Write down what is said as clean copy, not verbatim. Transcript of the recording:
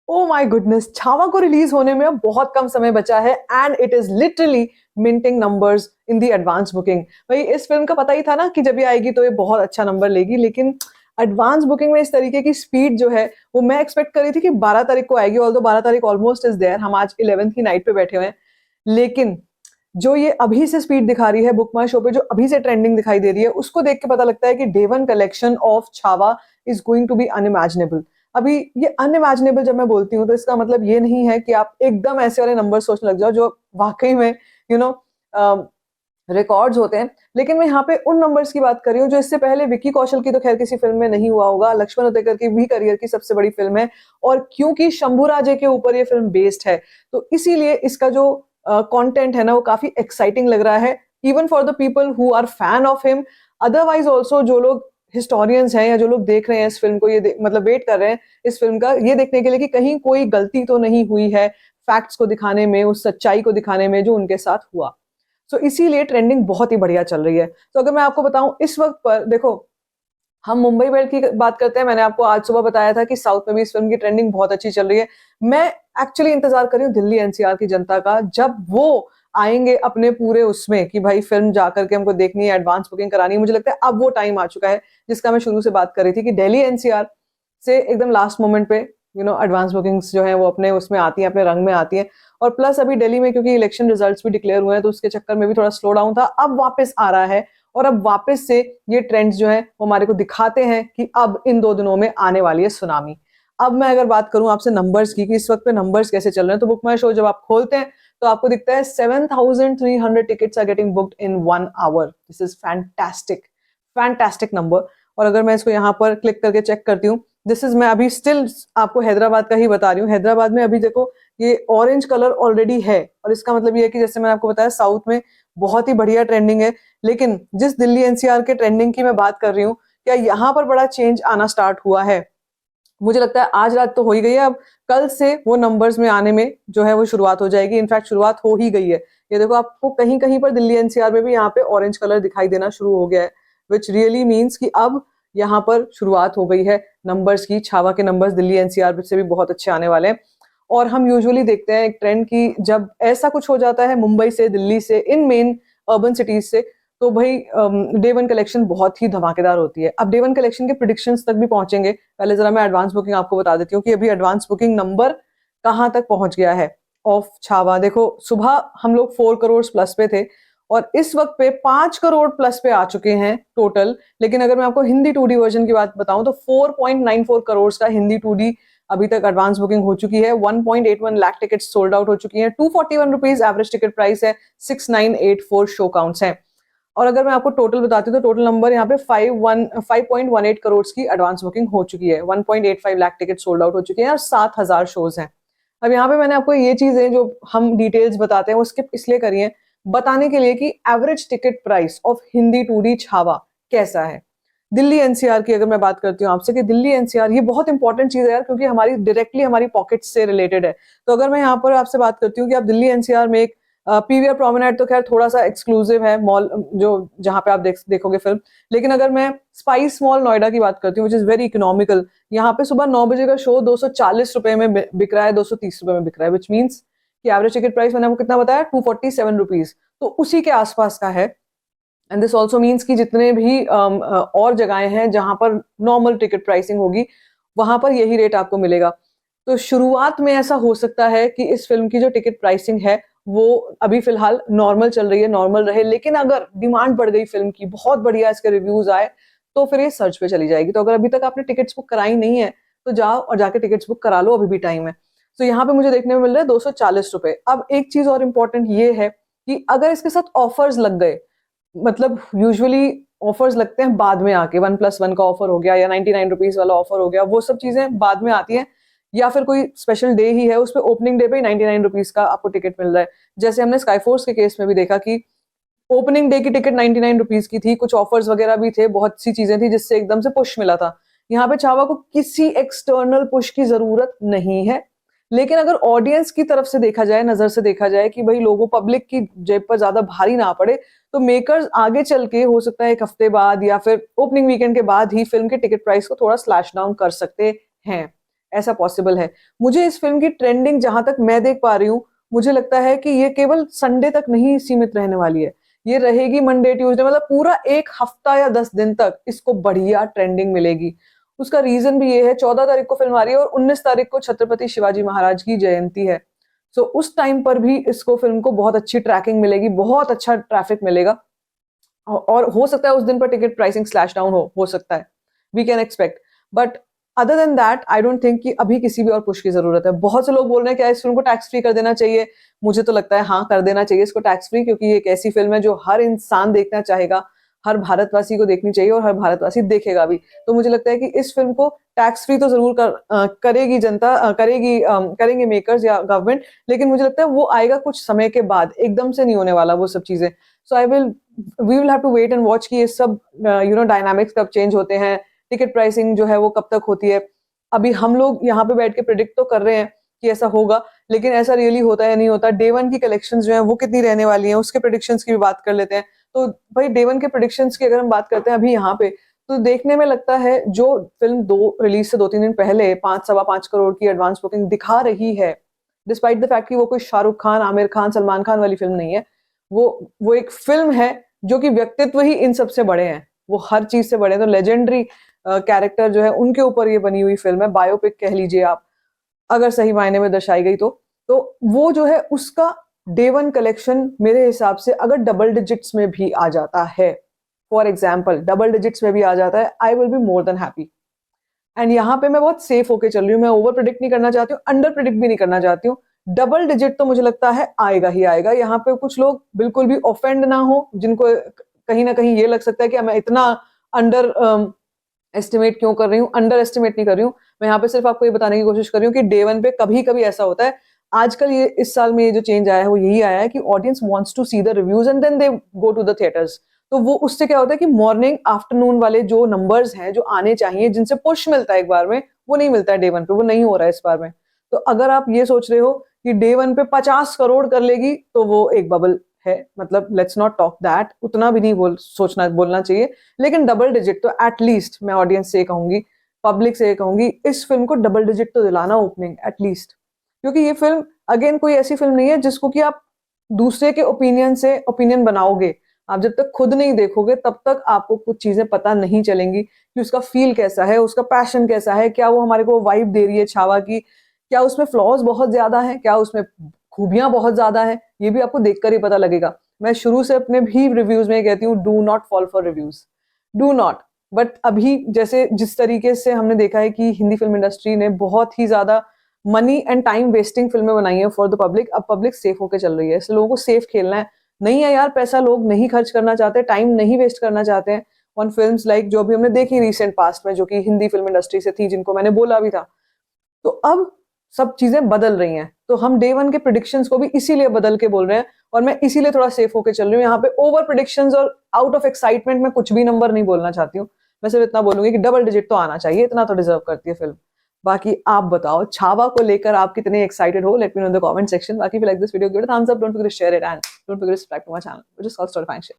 Oh my goodness, Chhaava को release होने में अब बहुत कम समय बचा है and it is literally minting numbers in the advance booking. भाई इस फिल्म का पता ही था ना कि जब ये आएगी तो ये बहुत अच्छा नंबर लेगी, लेकिन एडवांस बुकिंग में इस तरीके की स्पीड जो है वो मैं एक्सपेक्ट कर रही थी कि 12 तारीख को आएगी, ऑल्दो 12 तारीख ऑलमोस्ट इज देयर, हम आज 11th की नाइट पे बैठे हुए हैं। लेकिन जो ये अभी से स्पीड दिखा रही है बुक माई शो पे, जो अभी से ट्रेंडिंग दिखाई दे रही है, उसको देख के पता लगता है कि day one collection of Chhaava is going to be unimaginable. अभी ये अनइमेजिनेबल जब मैं बोलती हूँ तो इसका मतलब ये नहीं है कि आप एकदम ऐसे वाले नंबर सोचने लग जाओ जो वाकई में यू नो रिकॉर्ड्स होते हैं, लेकिन मैं यहाँ पे उन नंबर्स की बात कर रही हूँ जो इससे पहले विक्की कौशल की तो खैर किसी फिल्म में नहीं हुआ होगा, लक्ष्मण उतेकर की भी करियर की सबसे बड़ी फिल्म है, और क्योंकि शंभू राजे के ऊपर ये फिल्म बेस्ड है तो इसीलिए इसका जो कंटेंट है ना वो काफी एक्साइटिंग लग रहा है, even for the people who are fan of him. Otherwise also जो लोग हिस्टोरियंस हैं या जो लोग देख रहे हैं इस फिल्म को, ये मतलब वेट कर रहे हैं इस फिल्म का ये देखने के लिए कि कहीं कोई गलती तो नहीं हुई है फैक्ट्स को दिखाने में, उस सच्चाई को दिखाने में जो उनके साथ हुआ। सो इसीलिए ट्रेंडिंग बहुत ही बढ़िया चल रही है। तो अगर मैं आपको बताऊं इस वक्त पर देखो, हम मुंबई बेल्ट की बात करते हैं, मैंने आपको आज सुबह बताया था कि साउथ में भी इस फिल्म की ट्रेंडिंग बहुत अच्छी चल रही है। मैं एक्चुअली इंतजार कर रही हूँ दिल्ली एनसीआर की जनता का, जब वो आएंगे अपने पूरे उसमें कि भाई फिल्म जाकर के हमको देखनी है, एडवांस बुकिंग करानी है। मुझे लगता है अब वो टाइम आ चुका है जिसका मैं शुरू से बात कर रही थी कि दिल्ली एनसीआर से एकदम लास्ट मोमेंट पे एडवांस बुकिंग्स जो है वो अपने उसमें आती हैं, अपने रंग में आती हैं। और प्लस अभी दिल्ली में क्योंकि इलेक्शन रिजल्ट्स भी डिक्लेयर हुए हैं तो उसके चक्कर में भी थोड़ा स्लो डाउन था, अब वापस आ रहा है। और अब वापस से ये ट्रेंड्स जो है वो हमारे को दिखाते हैं कि अब इन 2 दिनों में आने वाली है सुनामी। अब मैं अगर बात करूं आपसे नंबर्स की कि इस वक्त पे नंबर्स कैसे चल रहे हैं, तो बुक माई शो जब आप खोलते हैं तो आपको दिखता है 7,300 tickets are getting booked in 1 hour. This is fantastic, fantastic number. और अगर मैं इसको यहाँ पर क्लिक करके चेक करती हूँ, दिस इज, मैं अभी स्टिल आपको हैदराबाद का ही बता रही हूँ। हैदराबाद में अभी देखो ये ऑरेंज कलर ऑलरेडी है, और इसका मतलब ये है कि जैसे मैंने आपको बताया साउथ में बहुत ही बढ़िया ट्रेंडिंग है। लेकिन जिस दिल्ली एनसीआर के ट्रेंडिंग की मैं बात कर रही हूँ, क्या यहाँ पर बड़ा चेंज आना स्टार्ट हुआ है? मुझे लगता है आज रात तो हो ही गई है, अब कल से वो नंबर्स में आने में जो है वो शुरुआत हो जाएगी। इनफैक्ट शुरुआत हो ही गई है। ये देखो आपको कहीं कहीं पर दिल्ली एनसीआर में भी यहाँ पे ऑरेंज कलर दिखाई देना शुरू हो गया है, विच रियली मीन्स कि अब यहाँ पर शुरुआत हो गई है नंबर्स की। छावा के नंबर्स दिल्ली एनसीआर से भी बहुत अच्छे आने वाले हैं। और हम यूजुअली देखते हैं एक ट्रेंड की जब ऐसा कुछ हो जाता है मुंबई से, दिल्ली से, इन मेन अर्बन सिटीज से, तो भाई डे वन कलेक्शन बहुत ही धमाकेदार होती है। अब डे वन कलेक्शन के प्रिडिक्शंस तक भी पहुंचेंगे, पहले जरा मैं एडवांस बुकिंग आपको बता देती हूँ कि अभी एडवांस बुकिंग नंबर कहाँ तक पहुंच गया है ऑफ छावा। देखो सुबह हम लोग 4 करोड़ प्लस पे थे और इस वक्त पे 5 करोड़ प्लस पे आ चुके हैं टोटल। लेकिन अगर मैं आपको हिंदी 2D वर्जन की बात बताऊं तो 4.94 करोड़ का हिंदी 2D अभी तक एडवांस बुकिंग हो चुकी है। 1.81 लाख टिकट्स सोल्ड आउट हो चुकी हैं। 241 रुपीज एवरेज टिकट प्राइस है। 6984 शो काउंट्स हैं। और अगर मैं आपको टोटल बताती हूँ तो टोटल नंबर यहाँ पे 5.18 करोड़ की एडवांस बुकिंग हो चुकी है। 1.85 लाख टिकट सोल्ड आउट हो चुके हैं और 7,000 शोज हैं। अब यहाँ पे मैंने आपको ये चीजें जो हम डिटेल्स बताते हैं वो स्किप इसलिए करी है, बताने के लिए कि average ticket price of Hindi 2D Chhaava कैसा है। दिल्ली एनसीआर की अगर मैं बात करती हूँ आपसे कि दिल्ली एनसीआर ये बहुत इंपॉर्टेंट चीज है यार, क्योंकि हमारी डायरेक्टली हमारी पॉकेट से रिलेटेड है। तो अगर मैं यहाँ पर आपसे बात करती हूँ कि आप दिल्ली एनसीआर में एक पीवीआर प्रोमेनेड तो खैर थोड़ा सा एक्सक्लूसिव है मॉल जो जहां पे आप देखोगे फिल्म, लेकिन अगर मैं स्पाइस मॉल नोएडा की बात करती हूँ विच इज वेरी इकोनॉमिकल, यहाँ पे सुबह 9 बजे का शो 240 रुपए में बिक रहा है, 230 रुपए में बिक रहा है, विच मीन्स कि एवरेज टिकट प्राइस मैंने आपको कितना बताया, 247 रुपीज, तो उसी के आसपास का है। एंड दिस ऑल्सो मीन्स कि जितने भी और जगहें हैं जहां पर नॉर्मल टिकट प्राइसिंग होगी वहां पर यही रेट आपको मिलेगा। तो शुरुआत में ऐसा हो सकता है कि इस फिल्म की जो टिकट प्राइसिंग है वो अभी फिलहाल नॉर्मल चल रही है, नॉर्मल रहे, लेकिन अगर डिमांड बढ़ गई फिल्म की, बहुत बढ़िया इसके रिव्यूज आए, तो फिर ये सर्च पे चली जाएगी। तो अगर अभी तक आपने टिकट्स बुक कराई नहीं है तो जाओ और जाके टिकट्स बुक करा लो, अभी भी टाइम है। तो यहाँ पे मुझे देखने में मिल रहा है 240 रुपए। अब एक चीज और इम्पोर्टेंट ये है कि अगर इसके साथ ऑफर्स लग गए, मतलब यूजुअली ऑफर्स लगते हैं बाद में आके, 1+1 का ऑफर हो गया या 99 रुपीज वाला ऑफर हो गया, वो सब चीजें बाद में आती हैं, या फिर कोई स्पेशल डे ही है उस पर ओपनिंग डे पे 99 रुपीज का आपको टिकट मिल रहा है। जैसे हमने स्काईफोर्स के केस में भी देखा कि ओपनिंग डे की टिकट 99 रुपीज की थी, कुछ ऑफर्स वगैरह भी थे, बहुत सी चीजें थी जिससे एकदम से पुश मिला था। यहाँ पे छावा को किसी एक्सटर्नल पुश की जरूरत नहीं है, लेकिन अगर ऑडियंस की तरफ से देखा जाए, नजर से देखा जाए कि भाई लोगों पब्लिक की जेब पर ज्यादा भारी ना पड़े, तो मेकर्स आगे चल के हो सकता है एक हफ्ते बाद या फिर ओपनिंग वीकेंड के बाद ही फिल्म के टिकट प्राइस को थोड़ा स्लैश डाउन कर सकते हैं। ऐसा पॉसिबल है। मुझे इस फिल्म की ट्रेंडिंग जहां तक मैं देख पा रही हूँ, मुझे लगता है कि ये केवल संडे तक नहीं सीमित रहने वाली है, ये रहेगी मंडे ट्यूसडे, मतलब पूरा एक हफ्ता या 10 दिन तक इसको बढ़िया ट्रेंडिंग मिलेगी। उसका रीजन भी ये है, 14 तारीख को फिल्म आ रही है और 19 तारीख को छत्रपति शिवाजी महाराज की जयंती है। सो उस टाइम पर भी इसको फिल्म को बहुत अच्छी ट्रैकिंग मिलेगी, बहुत अच्छा ट्रैफिक मिलेगा और हो सकता है उस दिन पर टिकट प्राइसिंग स्लैश डाउन हो सकता है, we can expect. But other than that I don't think कि अभी किसी भी और पुश की जरूरत है। बहुत से लोग बोल रहे हैं क्या इस फिल्म को टैक्स फ्री कर देना चाहिए, मुझे तो लगता है हाँ कर देना चाहिए इसको टैक्स फ्री, क्योंकि ये एक ऐसी फिल्म है जो हर इंसान देखना चाहेगा, हर भारतवासी को देखनी चाहिए और हर भारतवासी देखेगा भी। तो मुझे लगता है कि इस फिल्म को टैक्स फ्री तो जरूर करेगी जनता, करेंगे मेकर्स या गवर्नमेंट, लेकिन मुझे लगता है वो आएगा कुछ समय के बाद, एकदम से नहीं होने वाला वो सब चीजें। So we will have to wait and watch कि ये सब डायनामिक्स कब चेंज होते हैं, टिकट प्राइसिंग जो है वो कब तक होती है। अभी हम लोग यहाँ पे बैठ के प्रिडिक्ट तो कर रहे हैं कि ऐसा होगा, लेकिन ऐसा रियली होता है या नहीं होता, डे वन की कलेक्शंस जो है वो कितनी रहने वाली हैं, उसके प्रिडिक्शंस की भी बात कर लेते हैं। तो भाई डे वन के प्रिडिक्शंस की अगर हम बात करते हैं अभी यहाँ पे, तो देखने में लगता है जो फिल्म रिलीज से 2-3 दिन पहले 5-5.25 करोड़ की एडवांस बुकिंग दिखा रही है, डिस्पाइट द फैक्ट कि वो कोई शाहरुख खान, आमिर खान, सलमान खान वाली फिल्म नहीं है, वो एक फिल्म है जो कि व्यक्तित्व ही इन सबसे बड़े हैं, वो हर चीज से बड़े हैं। तो लेजेंडरी कैरेक्टर जो है उनके ऊपर ये बनी हुई फिल्म है, बायोपिक कह लीजिए आप, अगर सही मायने में दर्शाई गई तो वो जो है उसका डे वन कलेक्शन मेरे हिसाब से अगर डबल डिजिट्स में भी आ जाता है, फॉर एग्जाम्पल डबल डिजिट्स में भी आ जाता है, I will be more than happy. And यहाँ पे मैं बहुत सेफ होके चल रही हूँ, मैं ओवर प्रिडिक्ट नहीं करना चाहती हूँ, अंडर प्रिडिक्ट भी नहीं करना चाहती हूँ। डबल डिजिट तो मुझे लगता है आएगा ही आएगा। यहाँ पे कुछ लोग बिल्कुल भी ऑफेंड ना हो, जिनको कहीं ना कहीं ये लग सकता है कि मैं इतना अंडर एस्टिमेट क्यों कर रही हूँ, अंडर एस्टिमेट नहीं कर रही हूँ। मैं यहाँ पे सिर्फ आपको ये बताने की कोशिश कर रही हूँ कि डे वन पे कभी कभी ऐसा होता है। आजकल ये इस साल में ये जो चेंज आया है वो यही आया है कि audience wants to see the reviews and then they go to the theatres. तो वो उससे क्या होता है कि मॉर्निंग आफ्टरनून वाले जो नंबर्स हैं जो आने चाहिए, जिनसे पुश मिलता है एक बार में, वो नहीं मिलता है डे वन पे, वो नहीं हो रहा है इस बार में। तो अगर आप ये सोच रहे हो कि डे वन पे 50 करोड़ कर लेगी तो वो एक बबल है, मतलब लेट्स नॉट टॉक दैट, उतना भी नहीं बोलना चाहिए। लेकिन डबल डिजिट तो एटलीस्ट मैं ऑडियंस से कहूंगी, पब्लिक से कहूंगी, इस फिल्म को डबल डिजिट तो दिलाना ओपनिंग एटलीस्ट, क्योंकि ये फिल्म अगेन कोई ऐसी फिल्म नहीं है जिसको कि आप दूसरे के ओपिनियन से ओपिनियन बनाओगे। आप जब तक खुद नहीं देखोगे तब तक आपको कुछ चीजें पता नहीं चलेंगी कि उसका फील कैसा है, उसका पैशन कैसा है, क्या वो हमारे को वाइब दे रही है छावा की, क्या उसमें फ्लॉज बहुत ज्यादा है, क्या उसमें खूबियां बहुत ज्यादा है, ये भी आपको देखकर ही पता लगेगा। मैं शुरू से अपने भी रिव्यूज में कहती हूँ, do not fall for reviews, do not. But अभी जैसे जिस तरीके से हमने देखा है कि हिंदी फिल्म इंडस्ट्री ने बहुत ही ज्यादा मनी एंड टाइम वेस्टिंग फिल्में बनाई है फॉर द पब्लिक, अब पब्लिक सेफ होकर चल रही है, इसलिए लोगों को सेफ खेलना है। नहीं है यार, पैसा लोग नहीं खर्च करना चाहते, टाइम नहीं वेस्ट करना चाहते हैं ऑन फिल्म्स लाइक जो भी हमने देखी रिसेंट पास्ट में, जो कि हिंदी फिल्म इंडस्ट्री से थी, जिनको मैंने बोला भी था। तो अब सब चीजें बदल रही हैं, तो हम डे वन के प्रिडिक्शंस को भी इसीलिए बदल के बोल रहे हैं, और मैं इसीलिए थोड़ा सेफ होकर चल रही हूँ यहाँ पे। ओवर प्रिडिक्शंस और आउट ऑफ एक्साइटमेंट में कुछ भी नंबर नहीं बोलना चाहती हूँ, मैं सिर्फ इतना बोलूंगी कि डबल डिजिट तो आना चाहिए, इतना तो डिजर्व करती है फिल्म। बाकी आप बताओ छावा को लेकर आप कितने एक्साइटेड हो, let me know in the comment section. बाकी if you like this video, give it a thumbs up, don't forget to share it and don't forget to subscribe to my channel, which is called Storyfine Shit.